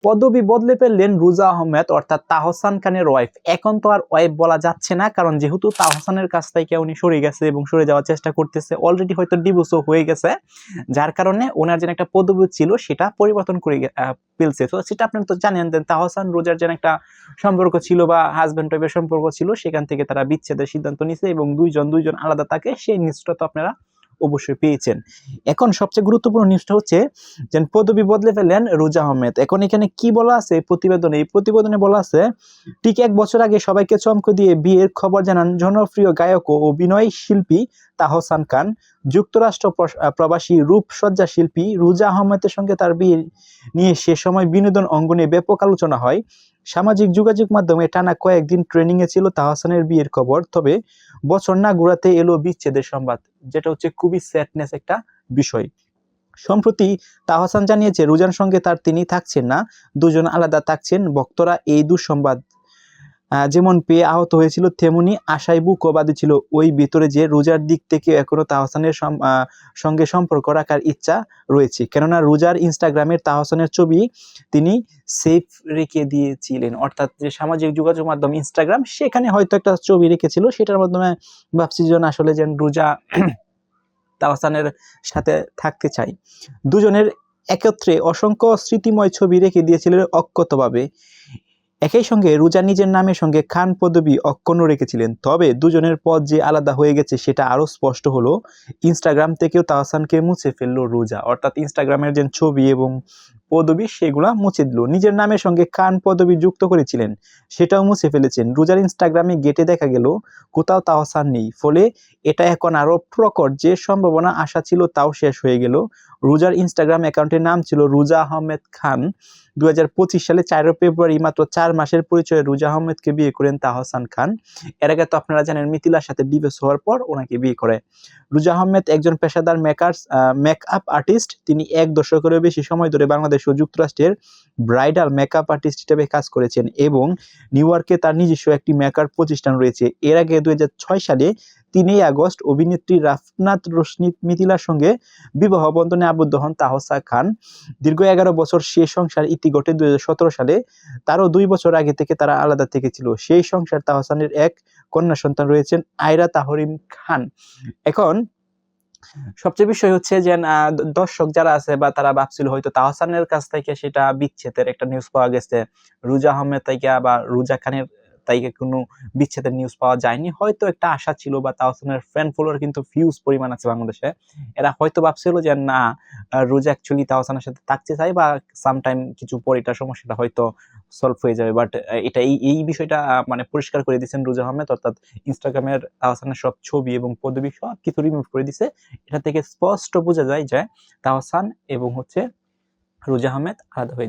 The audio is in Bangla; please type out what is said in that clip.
পদবি বদলে ফেললেন রুজা আহমেদ অর্থাৎ তাহসান খানের ওয়াইফ। এখন তো আর ওয়াইফ বলা যাচ্ছে না, কারণ যেহেতু তাহসানের কাছ থেকে উনি সরে গেছে এবং সরে যাওয়ার চেষ্টা করতেছে, অলরেডি হয়তো ডিভোর্সও হয়ে গেছে, যার কারণে ওনার যেন একটা পদবি ছিল সেটা পরিবর্তন করে ফেলছে। তো সেটা আপনারা তো জানেন যে তাহসান রোজার যেন একটা সম্পর্ক ছিল বা হাজব্যান্ড ওয়াইফের সম্পর্ক ছিল, সেখান থেকে তারা বিচ্ছেদের সিদ্ধান্ত নিছে এবং দুইজন আলাদা থাকে, সেই নিউজটা তো আপনারা অবশ্যই পেয়েছেন। এখন সবচেয়ে গুরুত্বপূর্ণ নিউজটা হচ্ছে যে পদবি বদলে ফেললেন রুজা আহমেদ। এখন এখানে কি বলা আছে প্রতিবেদনে? এই প্রতিবেদনে বলা আছে, ঠিক 1 বছর আগে সবাইকে চমক দিয়ে বিয়ের খবর জানান জনপ্রিয় গায়ক ও অভিনয় শিল্পী তাহসান খান। যুক্তরাষ্ট্র প্রবাসী রূপসজ্জা শিল্পী রুজা আহমেদের সঙ্গে তার বিয়ে নিয়ে সে সময় বিনোদন অঙ্গনে ব্যাপক আলোচনা হয়। সামাজিক যোগাযোগ মাধ্যমে টানা কয়েকদিন ট্রেন্ডিংয়ে ছিল তাহসানের বিয়ের খবর। তবে বছর না ঘুরাতে এলো বিচ্ছেদের সংবাদ, যেটা হচ্ছে খুবই স্যাডনেস একটা বিষয়। সম্প্রতি তাহসান জানিয়েছে রুজার সঙ্গে তিনি থাকছেন না, দুজন আলাদা থাকছেন। ভক্তরা এই দুঃসংবাদ যেমন পেয়ে আহত হয়েছিল, তেমনি আশায় বুকও বাঁধেছিল ওই ভিতরে যে রুজার দিক থেকে এখনো তাহসানের সঙ্গে সম্পর্ক রাখার ইচ্ছা রয়েছে। কেননা রুজার ইনস্টাগ্রামের তাহসানের ছবি তিনি সেভ রেখে দিয়েছিলেন, অর্থাৎ যে সামাজিক যোগাযোগ মাধ্যম ইনস্টাগ্রাম, সেখানে হয়তো একটা ছবি রেখেছিল, সেটার মাধ্যমে ভাবছি যে আসলে যেন রুজা তাহসানের সাথে থাকতে চাই। দুজনের একত্রে অসংখ্য স্মৃতিময় ছবি রেখে দিয়েছিলেন অক্ষতভাবে। একই সঙ্গে রুজা নিজের নামের সঙ্গে খান পদবি অক্ষুণ্ণ রেখেছিলেন। তবে দুজনের পথ যে আলাদা হয়ে গেছে সেটা আরো স্পষ্ট হলো। ইনস্টাগ্রাম থেকেও তাহসানকে মুছে ফেললো রুজা, অর্থাৎ ইনস্টাগ্রামের যে ছবি এবং পদবি সেগুলা মুছে দিল। নিজের নামের সঙ্গে খান পদবি যুক্ত করেছিলেন, সেটাও মুছে ফেলেছেন। রুজার ইনস্টাগ্রামে গেটে দেখা গেল কোথাও তাহসান নেই, ফলে এটা এখন আরো প্রকট যে সম্ভাবনা আশা ছিল তাও শেষ হয়ে গেল। রুজার ইনস্টাগ্রাম অ্যাকাউন্টের নাম ছিল রুজা আহমেদ খান। 2025 সালে 4 ফেব্রুয়ারি, মাত্র 4 মাসের পরিচয়ে রুজা আহমেদকে বিয়ে করেন তাহসান খান। এর আগে তো আপনারা জানেন মিথিলার সাথে ডিভোর্স হওয়ার পর ওনাকে বিয়ে করে। রুজা আহমেদ একজন পেশাদার মেকআপ আর্টিস্ট। তিনি 1 দশকেরও বেশি সময় ধরে বাংলাদেশ ও যুক্তরাষ্ট্রের ব্রাইডাল মেকআপ আর্টিস্ট হিসেবে কাজ করেছেন এবং নিউ ইয়র্কে তার নিজস্ব একটি মেকআপ প্রতিষ্ঠান রয়েছে। এর আগে 2006 সালে 3 আগস্ট অভিনেত্রী রাফনাত রশনিদ মিথিলার সঙ্গে বিবাহ বন্ধনে আবদ্ধ হন তাহসান খান। দীর্ঘ 11 বছর সে সংসার ইতি ঘটে 2017 সালে। তারও 2 বছর আগে থেকে তারা আলাদা থেকেছিল। সেই সংসার তাহসানের এক কন্যা সন্তান রয়েছেন আয়রা তাহরিম খান। এখন সবচেয়ে বিষয় হচ্ছে যে দর্শক যারা আছে বা তারা ভাবছিল হয়তো তাহসানের কাছ থেকে সেটা বিচ্ছেদের একটা নিউজ পাওয়া গেছে, রুজা আহমেদ থেকে বা রুজা খানের তাইকে কোনো বিচ্ছেদের নিউজ পাওয়া যায়নি। হয়তো একটা আশা ছিল, বা তাহসানের ফ্যান ফলোয়ার কিন্তু হিউজ পরিমাণ আছে বাংলাদেশে, এরা হয়তো ভাবছিল যে না রোজা অ্যাকচুয়ালি তাহসানের সাথে থাকতে চাই বা সামটাইম কিছু পর এটা সমস্যাটা হয়তো সলভ হয়ে যাবে। বাট এটা এই বিষয়টা মানে পরিষ্কার করে দিয়েছেন রুজা আহমেদ, অর্থাৎ ইনস্টাগ্রামের তাহসানের সব ছবি এবং পদবি সব কিছু রিমুভ করে দিছে। এটা থেকে স্পষ্ট বোঝা যায় যে তাহসান এবং রুজা আহমেদ আলাদা হয়ে যাবে।